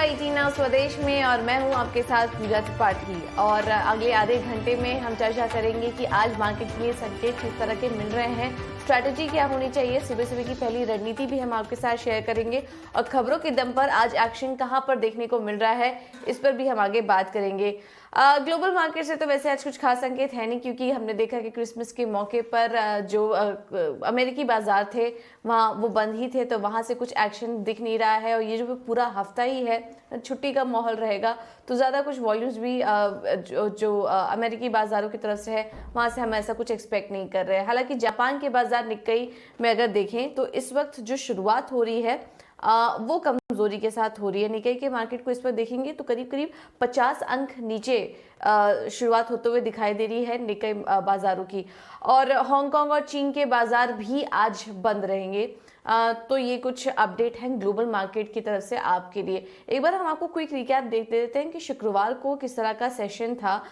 आपका इटीना स्वदेश में और मैं हूं आपके साथ पूजा त्रिपाठी। और अगले आधे घंटे में हम चर्चा करेंगे कि आज मार्केट में संकेत किस तरह के मिल रहे हैं, स्ट्रैटेजी क्या होनी चाहिए, सुबह सुबह की पहली रणनीति भी हम आपके साथ शेयर करेंगे और खबरों के दम पर आज एक्शन कहां पर देखने को मिल रहा है इस पर भी हम आगे बात करेंगे। ग्लोबल मार्केट से तो वैसे आज कुछ खास संकेत है नहीं, क्योंकि हमने देखा कि क्रिसमस के मौके पर जो अमेरिकी बाजार थे वहाँ वो बंद ही थे, तो वहाँ से कुछ एक्शन दिख नहीं रहा है। और ये जो पूरा हफ्ता ही है, छुट्टी का माहौल रहेगा, तो ज़्यादा कुछ वॉल्यूम्स भी जो अमेरिकी बाजारों की तरफ से है वहाँ से हम ऐसा कुछ एक्सपेक्ट नहीं कर रहे हैं। हालांकि जापान के बाजार निक्केई में अगर देखें तो इस वक्त जो शुरुआत हो रही है वो कमजोरी के साथ हो रही है। निक्केई के मार्केट को इस पर देखेंगे तो करीब करीब 50 अंक नीचे शुरुआत होते हुए दिखाई दे रही है निक्केई बाजारों की। और हांगकांग और चीन के बाजार भी आज बंद रहेंगे। तो ये कुछ अपडेट हैं ग्लोबल मार्केट की तरफ से आपके लिए। एक बार हम आपको क्विक रिकैप देख देते हैं कि शुक्रवार को किस तरह का सेशन था।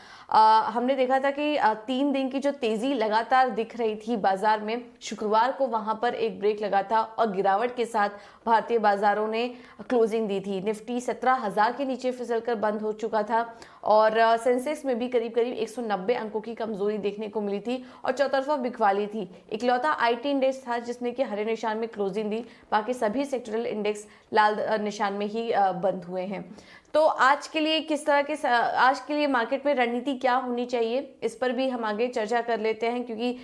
हमने देखा था कि 3 दिन की जो तेजी लगातार दिख रही थी बाजार में, शुक्रवार को वहां पर एक ब्रेक लगा था और गिरावट के साथ भारतीय बाजारों ने क्लोजिंग दी थी। निफ्टी 17,000 के नीचे फिसलकर बंद हो चुका था और सेंसेक्स में भी करीब करीब 190 अंकों की कमजोरी देखने को मिली थी और चौतरफा बिकवाली थी। इकलौता आईटी इंडेक्स था जिसने कि हरे निशान में क्लोजिंग दी, बाकी सभी सेक्टरल इंडेक्स लाल निशान में ही बंद हुए हैं। तो आज के लिए किस तरह के आज के लिए मार्केट में रणनीति क्या होनी चाहिए इस पर भी हम आगे चर्चा कर लेते हैं, क्योंकि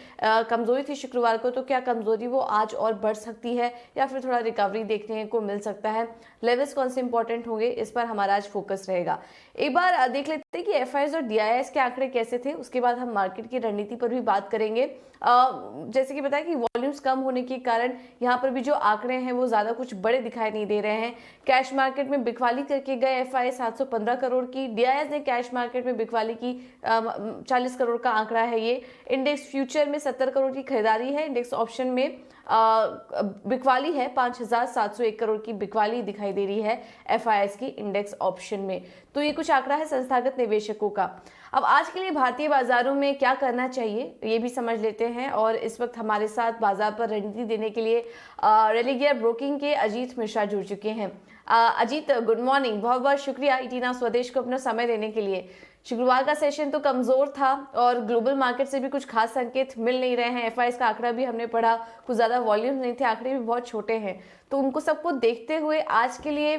कमजोरी थी शुक्रवार को, तो क्या कमजोरी वो आज और बढ़ सकती है या फिर थोड़ा रिकवरी देखने को मिल सकता है, लेवल्स कौन से इंपॉर्टेंट होंगे, इस पर हमारा आज फोकस रहेगा। एक बार देख लेते हैं कि एफआईआईज और डीआईआईएस के आंकड़े कैसे थे, उसके बाद हम मार्केट की रणनीति पर भी बात करेंगे। जैसे कि बताया कि वॉल्यूम्स कम होने के कारण यहाँ पर भी जो आंकड़े हैं वो ज्यादा कुछ बड़े दिखाई नहीं दे रहे हैं। कैश मार्केट में बिकवाली करके गए एफआई 715 करोड़ की, डीआईएस ने कैश मार्केट में बिकवाली की 40 करोड़ का आंकड़ा है ये। इंडेक्स फ्यूचर में 70 करोड़ की खरीदारी है, इंडेक्स ऑप्शन में बिकवाली है 5,701 करोड़ की बिकवाली दिखाई दे रही है एफआईआईएस की इंडेक्स ऑप्शन में। तो ये कुछ आंकड़ा है संस्थागत निवेशकों का। अब आज के लिए भारतीय बाजारों में क्या करना चाहिए ये भी समझ लेते हैं और इस वक्त हमारे साथ बाजार पर रणनीति देने के लिए रेलिगियर ब्रोकिंग के अजीत मिश्रा जुड़ चुके हैं। अजीत, गुड मॉर्निंग, बहुत बहुत शुक्रिया इटीना स्वदेश को अपना समय देने के लिए। शुक्रवार का सेशन तो कमजोर था और ग्लोबल मार्केट से भी कुछ खास संकेत मिल नहीं रहे हैं। एफआईआईएस का आंकड़ा भी हमने पढ़ा, कुछ ज्यादा वॉल्यूम नहीं थे, आंकड़े भी बहुत छोटे हैं, तो उनको सबको देखते हुए आज के लिए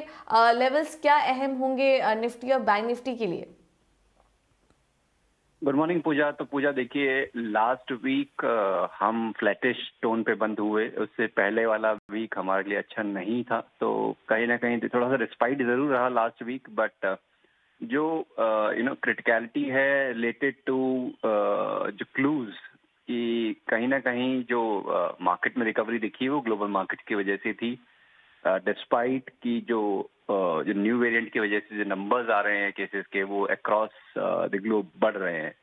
लेवल्स क्या अहम होंगे निफ्टी और बैंक निफ्टी के लिए? गुड मॉर्निंग पूजा। तो पूजा देखिए, लास्ट वीक हम फ्लैटिश टोन पे बंद हुए, उससे पहले वाला वीक हमारे लिए अच्छा नहीं था, तो कहीं ना कहीं थोड़ा सा रिस्पाइट जरूर रहा लास्ट वीक। बट जो क्रिटिकलिटी है रिलेटेड टू जो क्लूज कि कहीं ना कहीं जो मार्केट में रिकवरी दिखी वो ग्लोबल मार्केट की वजह से थी, डिस्पाइट की जो न्यू वेरिएंट की वजह से जो नंबर्स आ रहे हैं केसेस के वो अक्रॉस द ग्लोब बढ़ रहे हैं।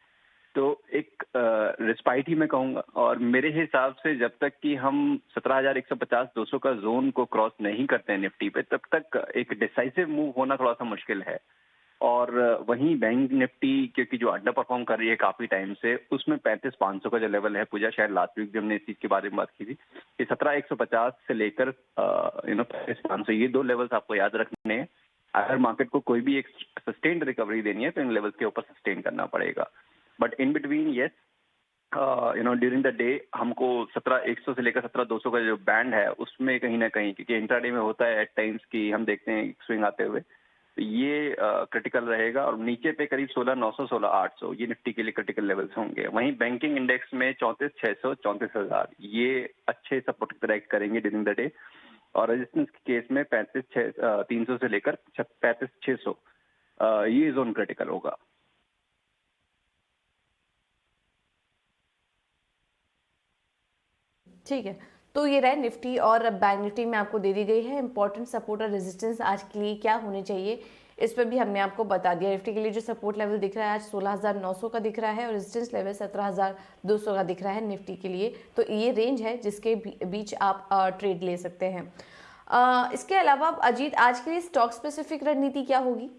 तो एक रिस्पाइट ही मैं कहूँगा, और मेरे हिसाब से जब तक कि हम 17,150-200 का जोन को क्रॉस नहीं करते हैं निफ्टी पे, तब तक एक डिसाइसिव मूव होना थोड़ा सा मुश्किल है। और वहीं बैंक निफ्टी क्योंकि जो अंडर परफॉर्म कर रही है काफी टाइम से, उसमें 35,500 का जो लेवल है पूजा, शायद लास्ट वीक भी हमने इस चीज के बारे में बात की थी कि 17,150 से लेकर 35,500, ये 2 लेवल्स आपको याद रखने हैं। अगर मार्केट को कोई भी एक सस्टेन्ड रिकवरी देनी है तो इन लेवल्स के ऊपर सस्टेन करना पड़ेगा। But in between yes, during the day हमको 17,100 से लेकर 17,200 का जो बैंड है उसमें कहीं ना कहीं, क्योंकि इंट्राडे में होता है एट टाइम्स की हम देखते हैं स्विंग आते हुए, तो ये क्रिटिकल रहेगा। और नीचे पे करीब 16,900 16,800 ये निफ्टी के लिए क्रिटिकल लेवल्स होंगे। वहीं बैंकिंग इंडेक्स में 34,600 34,000 ये अच्छे सपोर्ट करेक्ट करेंगे ड्यूरिंग द डे। और रेजिस्टेंस के केस में 35,300 से लेकर 35,600 ये जोन क्रिटिकल होगा। ठीक है, तो ये रहे निफ्टी और बैंक निफ्टी में आपको दे दी गई है इंपॉर्टेंट सपोर्ट और रेजिस्टेंस आज के लिए क्या होने चाहिए, इस पर भी हमने आपको बता दिया। निफ्टी के लिए जो सपोर्ट लेवल दिख रहा है आज 16,900 का दिख रहा है और रेजिस्टेंस लेवल 17,200 का दिख रहा है निफ्टी के लिए। तो ये रेंज है जिसके बीच आप ट्रेड ले सकते हैं। इसके अलावा अजीत, आज के लिए स्टॉक स्पेसिफिक रणनीति क्या होगी?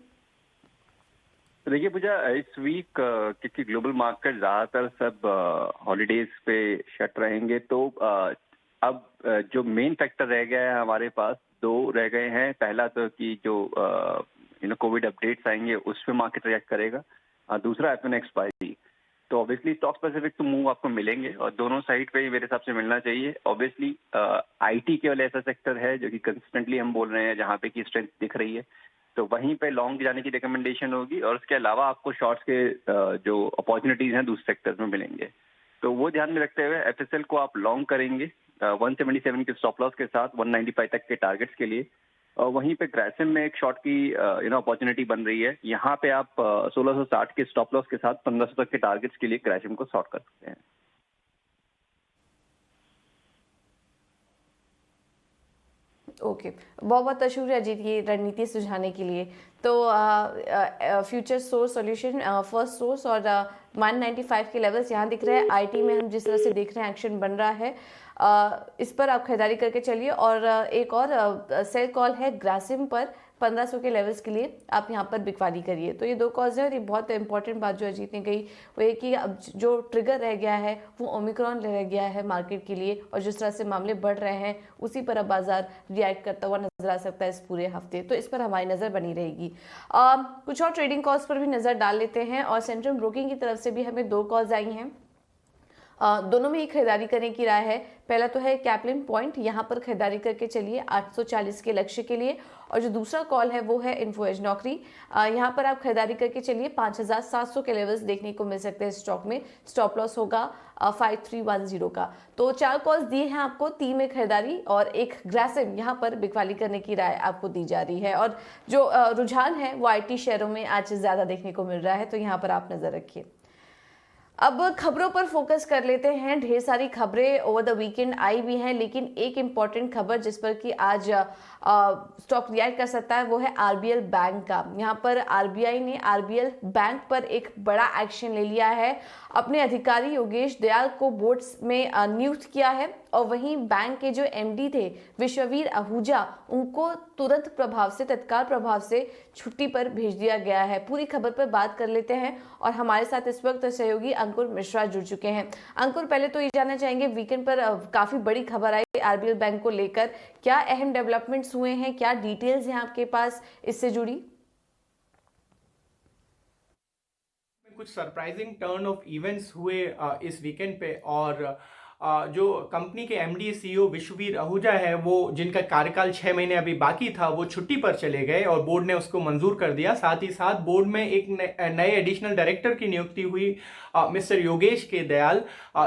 देखिए पूजा, इस वीक क्योंकि ग्लोबल मार्केट ज्यादातर सब हॉलीडेज पे शट रहेंगे, तो अब जो मेन फैक्टर रह गया है हमारे पास 2 रह गए हैं। पहला तो कि जो कोविड अपडेट्स आएंगे उस पर मार्केट रिएक्ट करेगा। दूसरा एफ एक्सपायरी, तो ऑब्वियसली स्टॉक स्पेसिफिक तो मूव आपको मिलेंगे और दोनों साइड पे ही मेरे हिसाब से मिलना चाहिए। ऑब्वियसली आईटी केवल ऐसा सेक्टर है जो कि कंसिस्टेंटली हम बोल रहे हैं जहाँ पे की स्ट्रेंथ दिख रही है, तो वहीं पे लॉन्ग जाने की रिकमेंडेशन होगी और उसके अलावा आपको शॉर्ट्स के जो अपॉर्चुनिटीज हैं दूसरे सेक्टर्स में मिलेंगे। तो वो ध्यान में रखते हुए एफएसएल को आप लॉन्ग करेंगे 177 के स्टॉप लॉस के साथ 195 तक के टारगेट्स के लिए। और वहीं पे ग्रासिम में एक शॉर्ट की अपॉर्चुनिटी बन रही है, यहाँ पे आप 1660 के स्टॉप लॉस के साथ 1500 तक के टारगेट्स के लिए ग्रासिम को शॉर्ट कर सकते हैं। ओके, बहुत बहुत शुक्रिया अजीत ये रणनीति सुझाने के लिए। तो future source solution first source और 195 के लेवल्स यहाँ दिख रहे हैं। आईटी में हम जिस तरह से देख रहे हैं एक्शन बन रहा है, इस पर आप खरीदारी करके चलिए। और एक और सेल कॉल है ग्रासिम पर 1500 के लेवल्स के लिए आप यहाँ पर बिकवाली करिए। तो ये दो कॉल्स हैं और ये बहुत इंपॉर्टेंट बात जो अजीत ने कही वो ये कि अब जो ट्रिगर रह गया है वो ओमिक्रॉन रह गया है मार्केट के लिए, और जिस तरह से मामले बढ़ रहे हैं उसी पर अब बाजार रिएक्ट करता हुआ नजर आ सकता है इस पूरे हफ्ते। तो इस पर हमारी नज़र बनी रहेगी। कुछ और ट्रेडिंग कॉल्स पर भी नज़र डाल लेते हैं और सेंट्रल ब्रोकिंग की तरफ से भी हमें दो कॉल्स आई हैं। दोनों में ही खरीदारी करने की राय है। पहला तो है कैप्लिन पॉइंट, यहाँ पर खरीदारी करके चलिए 840 के लक्ष्य के लिए। और जो दूसरा कॉल है वो है इन्फोएज नौकरी, यहाँ पर आप खरीदारी करके चलिए 5700 के लेवल्स देखने को मिल सकते हैं स्टॉक में। स्टॉप लॉस होगा 5310 का। तो 4 कॉल्स दिए हैं आपको, 3 में खरीदारी और एक ग्रासिम यहाँ पर बिकवाली करने की राय आपको दी जा रही है। और जो रुझान है वो आईटी शेयरों में आज ज़्यादा देखने को मिल रहा है, तो यहाँ पर आप नज़र रखिए। अब खबरों पर फोकस कर लेते हैं। ढेर सारी खबरें ओवर द वीकेंड आई भी हैं, लेकिन एक इम्पॉर्टेंट खबर जिस पर कि आज स्टॉक रिएक्ट कर सकता है वो है आरबीएल बैंक का। यहाँ पर आरबीआई ने आरबीएल बैंक पर एक बड़ा एक्शन ले लिया है। अपने अधिकारी योगेश दयाल को बोर्ड में नियुक्त किया है और वहीं बैंक के जो एमडी थे विश्ववीर आहूजा, उनको तुरंत प्रभाव से, तत्काल प्रभाव से छुट्टी पर भेज दिया गया है। पूरी खबर पर बात कर लेते हैं और हमारे साथ इस वक्त सहयोगी अंकुर मिश्रा जुड़ चुके हैं। अंकुर, पहले तो ये जानना चाहेंगे वीकेंड पर काफी बड़ी खबर आई आरबीएल बैंक को लेकर, क्या अहम डेवलपमेंट्स हुए हैं, क्या डिटेल्स हैं आपके पास इससे जुड़ी? कुछ सरप्राइजिंग टर्न ऑफ इवेंट्स हुए इस वीकेंड पे, और जो कंपनी के एमडी सीईओ विश्ववीर आहूजा है, वो जिनका कार्यकाल 6 महीने अभी बाकी था, वो छुट्टी पर चले गए और बोर्ड ने उसको मंजूर कर दिया। साथ ही साथ बोर्ड में एक नए एडिशनल डायरेक्टर की नियुक्ति हुई, मिस्टर योगेश के दयाल,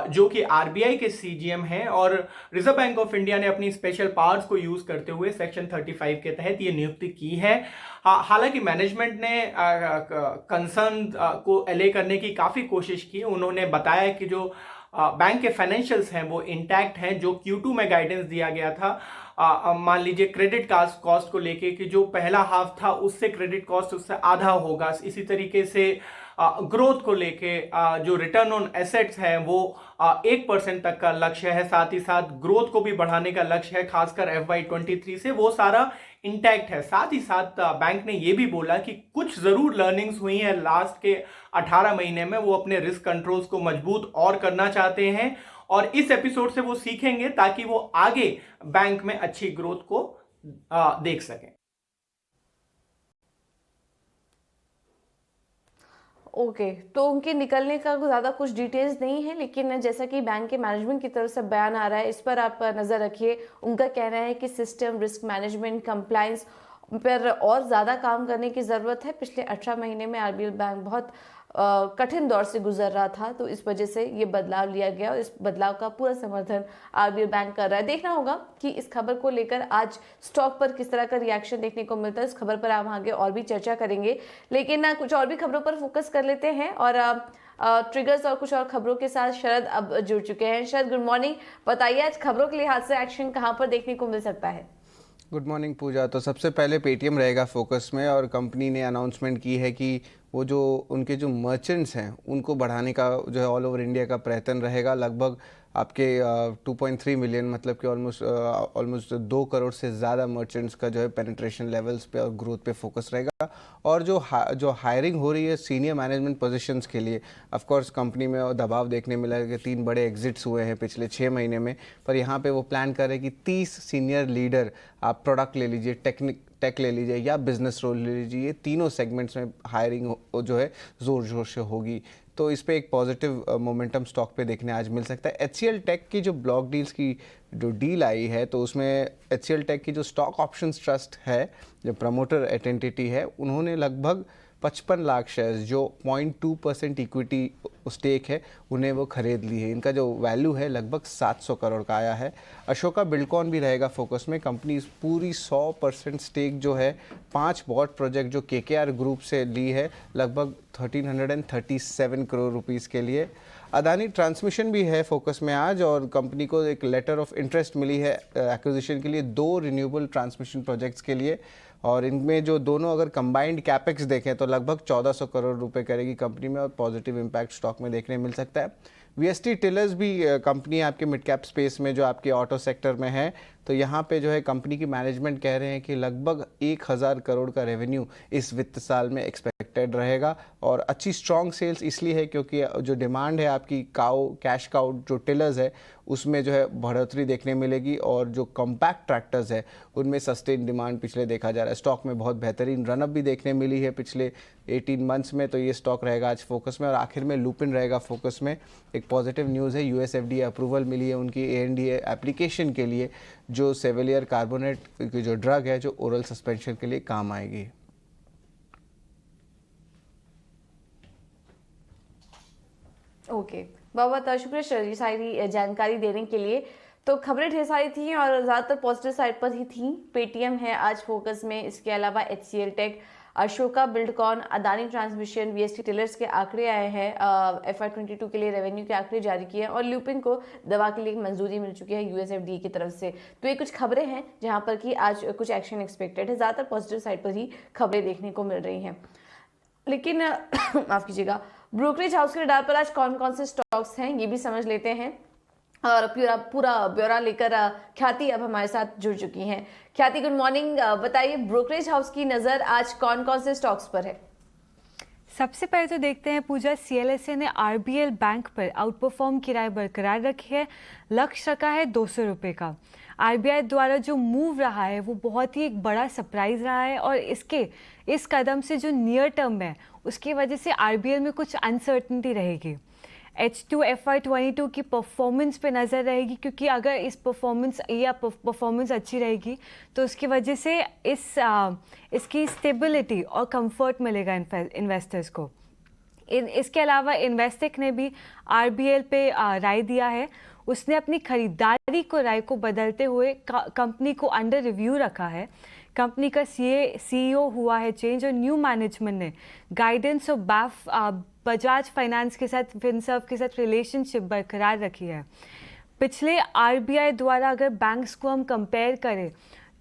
जो कि आरबीआई के सीजीएम हैं और रिजर्व बैंक ऑफ इंडिया ने अपनी स्पेशल पावर्स को यूज करते हुए सेक्शन 35 के तहत ये नियुक्ति की है। हालांकि मैनेजमेंट ने कंसर्न को एले करने की काफी कोशिश की। उन्होंने बताया कि जो बैंक के फाइनेंशियल्स हैं वो इंटैक्ट हैं। जो Q2 में गाइडेंस दिया गया था, मान लीजिए क्रेडिट कॉस्ट को लेके कि जो पहला हाफ था उससे क्रेडिट कॉस्ट उससे आधा होगा। इसी तरीके से ग्रोथ को लेके जो रिटर्न ऑन एसेट्स है वो 1% तक का लक्ष्य है। साथ ही साथ ग्रोथ को भी बढ़ाने का लक्ष्य है, खासकर FY23 से, वो सारा इंटैक्ट है। साथ ही साथ बैंक ने ये भी बोला कि कुछ जरूर लर्निंग्स हुई हैं लास्ट के 18 महीने में, वो अपने रिस्क कंट्रोल्स को मजबूत और करना चाहते हैं और इस एपिसोड से वो सीखेंगे ताकि वो आगे बैंक में अच्छी ग्रोथ को देख सकें। ओके, तो उनके निकलने का ज़्यादा कुछ डिटेल्स नहीं है, लेकिन जैसा कि बैंक के मैनेजमेंट की तरफ से बयान आ रहा है, इस पर आप नज़र रखिए। उनका कहना है कि सिस्टम, रिस्क मैनेजमेंट, कंप्लायंस पर और ज़्यादा काम करने की ज़रूरत है। पिछले 18 महीने में आरबीएल बैंक बहुत कठिन दौर से गुजर रहा था, तो इस वजह से ये बदलाव लिया गया और इस बदलाव का पूरा समर्थन आरबीएल बैंक कर रहा है। देखना होगा कि इस खबर को लेकर आज स्टॉक पर किस तरह का रिएक्शन देखने को मिलता है। इस खबर पर हम आगे और भी चर्चा करेंगे, लेकिन कुछ और भी खबरों पर फोकस कर लेते हैं और ट्रिगर्स और कुछ और खबरों के साथ शरद अब जुड़ चुके हैं। शरद, गुड मॉर्निंग। बताइए आज खबरों के लिहाज से एक्शन कहाँ पर देखने को मिल सकता है? गुड मॉर्निंग पूजा। तो सबसे पहले पेटीएम रहेगा फोकस में और कंपनी ने अनाउंसमेंट की है कि वो जो उनके जो मर्चेंट्स हैं उनको बढ़ाने का जो है ऑल ओवर इंडिया का प्रयत्न रहेगा। लगभग आपके 2.3 मिलियन, मतलब कि ऑलमोस्ट 2 करोड़ से ज़्यादा मर्चेंट्स का जो है पेनिट्रेशन लेवल्स पे और ग्रोथ पे फोकस रहेगा। और जो हायरिंग हो रही है सीनियर मैनेजमेंट पोजीशंस के लिए, ऑफ कोर्स कंपनी में दबाव देखने मिला है कि 3 बड़े एग्जिट्स हुए हैं पिछले 6 महीने में, पर यहाँ पे वो प्लान कर रहे हैं कि 30 सीनियर लीडर, आप प्रोडक्ट ले लीजिए, टेक ले लीजिए या बिजनेस रोल ले लीजिए, ये तीनों सेगमेंट्स में हायरिंग जो है ज़ोर ज़ोर से होगी। तो इस पे एक पॉजिटिव मोमेंटम स्टॉक पे देखने आज मिल सकता है। HCL टेक की जो ब्लॉक डील्स की जो डील आई है, तो उसमें HCL टेक की जो स्टॉक ऑप्शंस ट्रस्ट है, जो प्रमोटर एंटिटी है, उन्होंने लगभग 55 लाख शेयर्स जो 0.2% इक्विटी स्टेक है उन्हें वो खरीद ली है। इनका जो वैल्यू है लगभग 700 करोड़ का आया है। अशोका बिल्डकॉन भी रहेगा फोकस में। कंपनी पूरी 100% स्टेक जो है 5 बॉट प्रोजेक्ट जो KKR ग्रुप से ली है लगभग 1337 करोड़ रुपीस के लिए। अदानी ट्रांसमिशन भी है फोकस में आज, और कंपनी को एक लेटर ऑफ इंटरेस्ट मिली है एक्विजिशन के लिए 2 रिन्यूएबल ट्रांसमिशन प्रोजेक्ट्स के लिए, और इनमें जो दोनों अगर कंबाइंड कैपेक्स देखें तो लगभग 1400 करोड़ रुपए करेगी कंपनी में, और पॉजिटिव इम्पैक्ट स्टॉक में देखने मिल सकता है। VST टिलर्स भी कंपनी आपके मिड कैप स्पेस में जो आपके ऑटो सेक्टर में है, तो यहाँ पे जो है कंपनी की मैनेजमेंट कह रहे हैं कि लगभग 1000 करोड़ का रेवेन्यू इस वित्त साल में एक्सपेक्टेड रहेगा। और अच्छी स्ट्रॉन्ग सेल्स इसलिए है क्योंकि जो डिमांड है आपकी कैश काउ जो टिलर्स है उसमें जो है बढ़ोतरी देखने मिलेगी, और जो कॉम्पैक्ट ट्रैक्टर्स है उनमें सस्टेन डिमांड पिछले देखा जा रहा है। स्टॉक में बहुत बेहतरीन रनअप भी देखने मिली है पिछले 18 मंथ्स में, तो ये स्टॉक रहेगा आज फोकस में। और आखिर में लुपिन रहेगा फोकस में। एक पॉजिटिव न्यूज़ है, US FDA अप्रूवल मिली है उनकी ANDA एप्लीकेशन के लिए, जो सेविलियर कार्बोनेट की जो ड्रग है जो ओरल सस्पेंशन के लिए काम आएगी। ओके, बहुत बहुत शुक्रिया ये सारी जानकारी देने के लिए। तो खबरें ढेर सारी थी और ज़्यादातर पॉजिटिव साइड पर ही थी। पेटीएम है आज फोकस में, इसके अलावा HCL tech, Ashoka Buildcon, Adani transmission, VST tillers के आंकड़े आए हैं, FY22 के लिए रेवेन्यू के आंकड़े जारी किए हैं, और ल्यूपिन को दवा के लिए मंजूरी मिल चुकी है US FDA की तरफ से। तो ये कुछ खबरें हैं जहां पर कि आज कुछ एक्शन एक्सपेक्टेड है। ज़्यादातर पॉजिटिव साइड पर ही खबरें देखने को मिल रही हैं। लेकिन माफ कीजिएगा, ब्रोकरेज हाउस के रडार पर आज कौन कौन से स्टॉक्स हैं ये भी समझ लेते हैं, और पूरा ब्यौरा लेकर ख्याति अब हमारे साथ जुड़ चुकी हैं। ख्याति, गुड मॉर्निंग। बताइए ब्रोकरेज हाउस की नज़र आज कौन कौन से स्टॉक्स पर है? सबसे पहले तो देखते हैं पूजा, CLSA ने RBL बैंक पर आउट परफॉर्म की राय बरकरार रखी है। लक्ष्य रखा है 200 रुपये का। RBI द्वारा जो मूव रहा है वो बहुत ही एक बड़ा सरप्राइज रहा है, और इस कदम से जो नियर टर्म है उसकी वजह से RBL में कुछ अनसर्टनिटी रहेगी। H2 FY22 की परफॉर्मेंस पे नज़र रहेगी, क्योंकि अगर इस परफॉर्मेंस अच्छी रहेगी तो उसकी वजह से इसकी स्टेबिलिटी और कंफर्ट मिलेगा इन्वेस्टर्स को। इसके अलावा इन्वेस्टेक ने भी RBL पे राय दिया है। उसने अपनी खरीदारी राय को बदलते हुए कंपनी को अंडर रिव्यू रखा है। कंपनी का CEO हुआ है चेंज, और न्यू मैनेजमेंट ने गाइडेंस और बजाज फाइनेंस के साथ, फिनसर्व के साथ रिलेशनशिप बरकरार रखी है। पिछले RBI द्वारा अगर बैंक्स को हम कंपेयर करें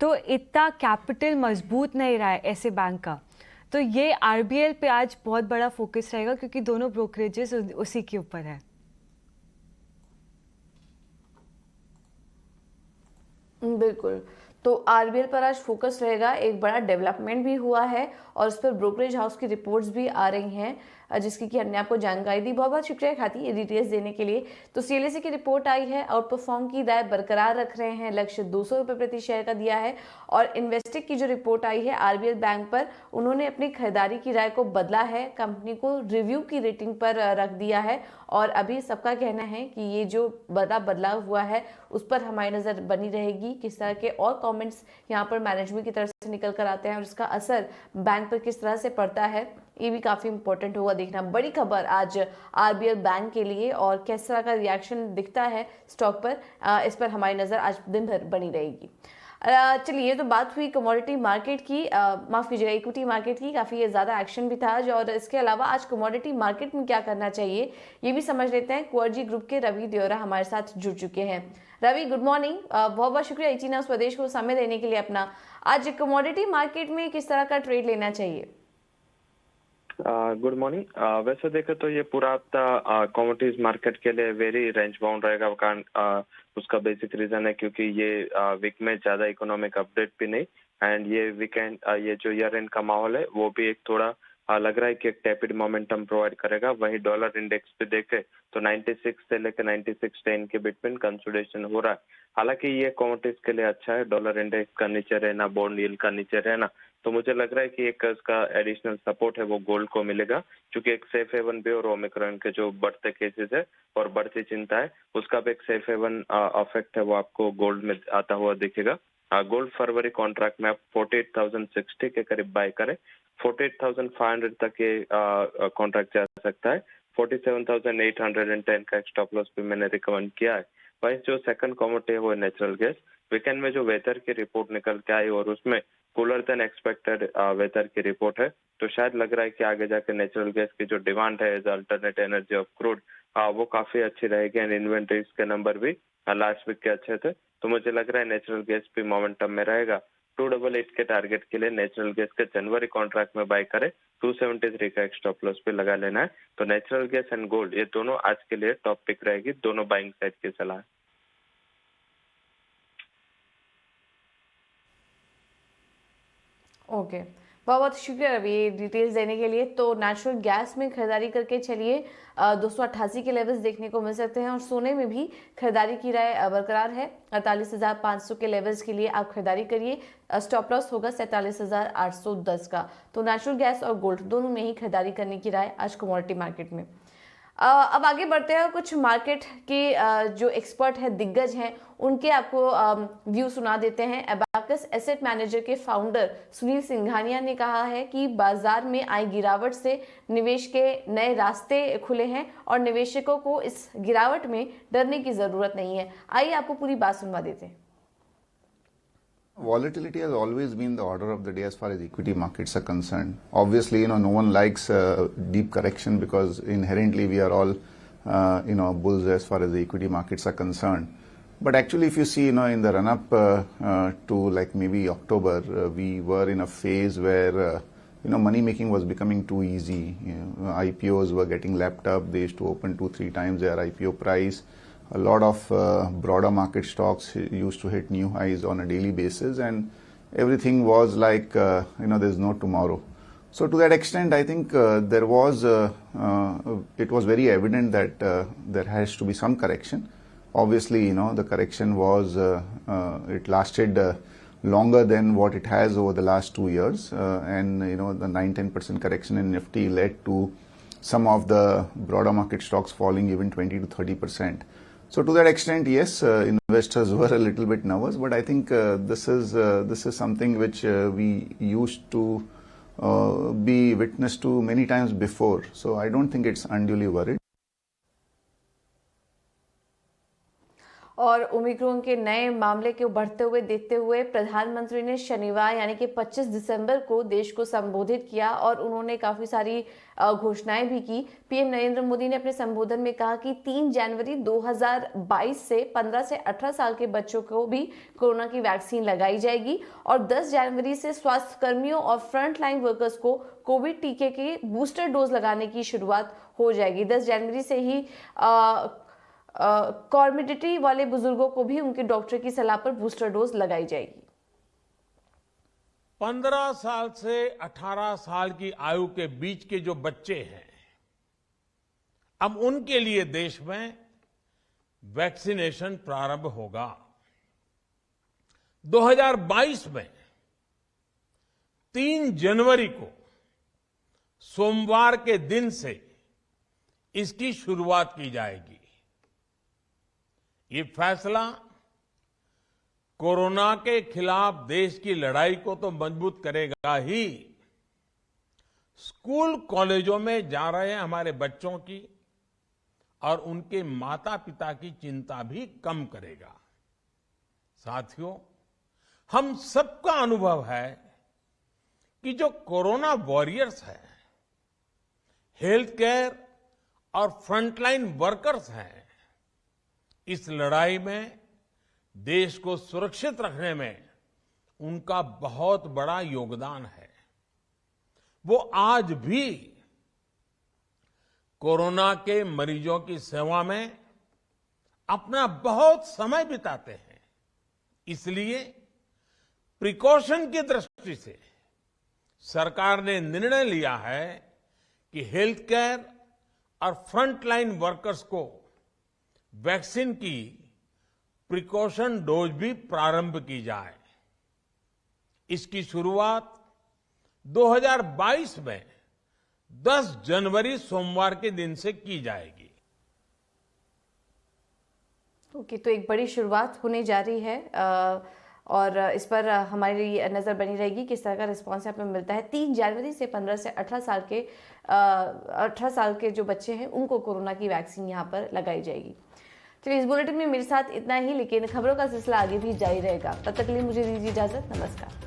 तो इतना कैपिटल मजबूत नहीं रहा है ऐसे बैंक का। तो ये RBL पे आज बहुत बड़ा फोकस रहेगा, क्योंकि दोनों ब्रोकरेजेस उसी के ऊपर है। बिल्कुल, तो RBL पर आज फोकस रहेगा। एक बड़ा डेवलपमेंट भी हुआ है और उस पर ब्रोकरेज हाउस की रिपोर्ट्स भी आ रही हैं, जिसकी कि हमने आपको जानकारी दी। बहुत बहुत शुक्रिया खाती ये डिटेल्स देने के लिए। तो CLSA की रिपोर्ट आई है, आउट परफॉर्म की राय बरकरार रख रहे हैं, लक्ष्य 200 रुपये प्रति शेयर का दिया है। और इन्वेस्टेक की जो रिपोर्ट आई है RBL बैंक पर, उन्होंने अपनी खरीदारी की राय को बदला है, कंपनी को रिव्यू की रेटिंग पर रख दिया है। और अभी सबका कहना है कि ये जो बड़ा बदलाव हुआ है उस पर हमारी नज़र बनी रहेगी। किस तरह के और कमेंट्स यहाँ पर मैनेजमेंट की तरफ से निकल कर आते हैं और उसका असर बैंक पर किस तरह से पड़ता है, ये भी काफ़ी इंपॉर्टेंट होगा देखना। बड़ी खबर आज RBL बैंक के लिए, और किस तरह का रिएक्शन दिखता है स्टॉक पर, इस पर हमारी नज़र आज दिन भर बनी रहेगी। चलिए, तो बात हुई कमोडिटी मार्केट की, माफ़ कीजिएगा इक्विटी मार्केट की। काफ़ी ज़्यादा एक्शन भी था आज, और इसके अलावा आज कमोडिटी मार्केट में क्या करना चाहिए ये भी समझ लेते हैं। क्वर्जी ग्रुप के रवि देओरा हमारे साथ जुड़ चुके हैं। Ravi, good morning. बहुत बहुत शुक्रिया इचीना स्वदेश को समय देने के लिए अपना। आज कमोडिटी मार्केट में किस तरह का ट्रेड लेना चाहिए? Good morning. वैसे देखे तो ये पूरा हफ्ता कमोडिटीज मार्केट के लिए वेरी रेंज बाउंड रहेगा। कारण उसका बेसिक रीजन है क्योंकि ये वीक में ज्यादा इकोनॉमिक अपडेट भी नहीं, एंड ये वीकेंड ये जो ईयर एंड का माहौल है वो भी एक थोड़ा लग रहा है कि एक टैपिड मोमेंटम प्रोवाइड करेगा। वहीं डॉलर इंडेक्स पे देखे तो 96 से लेकर 96.10 के बिटवीन कंसोलिडेशन हो रहा है। हालांकि ये कमोडिटीज के लिए अच्छा है, डॉलर इंडेक्स का नीचे रहना, बॉन्ड यील्ड का नीचे रहना, तो मुझे लग रहा है कि एक इसका एडिशनल सपोर्ट है वो गोल्ड को मिलेगा, क्योंकि एक सेफ हेवन भी और ओमिक्रॉन के जो बढ़ते केसेस है और बढ़ती चिंता है उसका भी एक सेफ हेवन इफेक्ट है वो आपको गोल्ड में आता हुआ दिखेगा। गोल्ड फरवरी कॉन्ट्रैक्ट में आप 48,060 के करीब बाय करें, 48,500 तक ये कॉन्ट्रैक्ट जा सकता है। 47,810 का एक स्टॉप लॉस भी मैंने रिकमेंड किया है। वही जो सेकंड कमोडिटी है वो नेचुरल गैस। वीकेंड में जो वेदर की रिपोर्ट निकल के आई और उसमें कूलर देन एक्सपेक्टेड वेदर की रिपोर्ट है, तो शायद लग रहा है कि आगे जाके नेचुरल गैस की जो डिमांड है as alternate energy of crude वो काफी अच्छी रहेगी एंड इन्वेंटरीज के नंबर भी लास्ट वीक के अच्छे थे, तो मुझे लग रहा है नेचुरल गैस भी मोमेंटम में रहेगा। 288 के टारगेट के लिए नेचुरल गैस के जनवरी कॉन्ट्रैक्ट में बाय करें, 273 का एक स्टॉप लॉस पे लगा लेना है। तो नेचुरल गैस एंड गोल्ड ये दोनों आज के लिए टॉप पिक रहेगी, दोनों बाइंग साइड की सलाह है। ओके, बहुत बहुत शुक्रिया रवि ये डिटेल्स देने के लिए। तो नेचुरल गैस में खरीदारी करके चलिए 288 के लेवल्स देखने को मिल सकते हैं और सोने में भी खरीदारी की राय बरकरार है। 48,500 के लेवल्स के लिए आप खरीदारी करिए, स्टॉप लॉस होगा 47,810 का। तो नेचुरल गैस और गोल्ड दोनों में ही खरीदारी करने की राय आज कमोडिटी मार्केट में। अब आगे बढ़ते हैं, कुछ मार्केट के जो एक्सपर्ट हैं, दिग्गज हैं, उनके आपको व्यू सुना देते हैं। अबाकस एसेट मैनेजर के फाउंडर सुनील सिंघानिया ने कहा है कि बाजार में आई गिरावट से निवेश के नए रास्ते खुले हैं और निवेशकों को इस गिरावट में डरने की जरूरत नहीं है। आइए आपको पूरी बात सुनवा देते हैं। Volatility has always been the order of the day as far as equity markets are concerned. Obviously, no one likes deep correction because inherently we are all, bulls as far as the equity markets are concerned. But actually, if you see, in the run-up to like maybe October, we were in a phase where, money making was becoming too easy. IPOs were getting lapped up. They used to open 2-3 times their IPO price. A lot of broader market stocks used to hit new highs on a daily basis, and everything was like, there's no tomorrow. So to that extent, I think it was very evident that there has to be some correction. Obviously, the correction was, it lasted longer than what it has over the last 2 years, and the 9-10% correction in Nifty led to some of the broader market stocks falling even 20 to 30%. So to that extent, yes, investors were a little bit nervous, but I think this is something which we used to be witness to many times before. So I don't think it's unduly worried. और Omicron के नए मामले के बढ़ते हुए देखते हुए प्रधानमंत्री ने शनिवार यानी कि 25 दिसंबर को देश को संबोधित किया और उन्होंने काफी सारी घोषणाएं भी की। पीएम नरेंद्र मोदी ने अपने संबोधन में कहा कि 3 जनवरी 2022 से 15 से 18 साल के बच्चों को भी कोरोना की वैक्सीन लगाई जाएगी और 10 जनवरी से स्वास्थ्य कर्मियों और फ्रंट लाइन वर्कर्स को कोविड टीके के बूस्टर डोज लगाने की शुरुआत हो जाएगी। 10 जनवरी से ही कॉर्बिडिटी वाले बुजुर्गों को भी उनके डॉक्टर की सलाह पर बूस्टर डोज लगाई जाएगी। 15 साल से 18 साल की आयु के बीच के जो बच्चे हैं, अब उनके लिए देश में वैक्सीनेशन प्रारंभ होगा। 2022 में 3 जनवरी को सोमवार के दिन से इसकी शुरुआत की जाएगी। ये फैसला कोरोना के खिलाफ देश की लड़ाई को तो मजबूत करेगा ही, स्कूल कॉलेजों में जा रहे हमारे बच्चों की और उनके माता पिता की चिंता भी कम करेगा। साथियों, हम सबका अनुभव है कि जो कोरोना वॉरियर्स हैं, हेल्थ केयर और फ्रंटलाइन वर्कर्स हैं, इस लड़ाई में देश को सुरक्षित रखने में उनका बहुत बड़ा योगदान है। वो आज भी कोरोना के मरीजों की सेवा में अपना बहुत समय बिताते हैं। इसलिए प्रिकॉशन की दृष्टि से सरकार ने निर्णय लिया है कि हेल्थ केयर और फ्रंटलाइन वर्कर्स को वैक्सीन की प्रिकॉशन डोज भी प्रारंभ की जाए। इसकी शुरुआत 2022 में 10 जनवरी सोमवार के दिन से की जाएगी। ओके, तो एक बड़ी शुरुआत होने जा रही है और इस पर हमारी नज़र बनी रहेगी किस तरह का रिस्पांस यहाँ पे मिलता है। 3 जनवरी से 15 से 18 साल के जो बच्चे हैं उनको कोरोना की वैक्सीन यहाँ पर लगाई जाएगी। चलिए, इस बुलेटिन में मेरे साथ इतना ही, लेकिन खबरों का सिलसिला आगे भी जारी रहेगा। तब तक के लिए मुझे दीजिए इजाज़त। नमस्कार।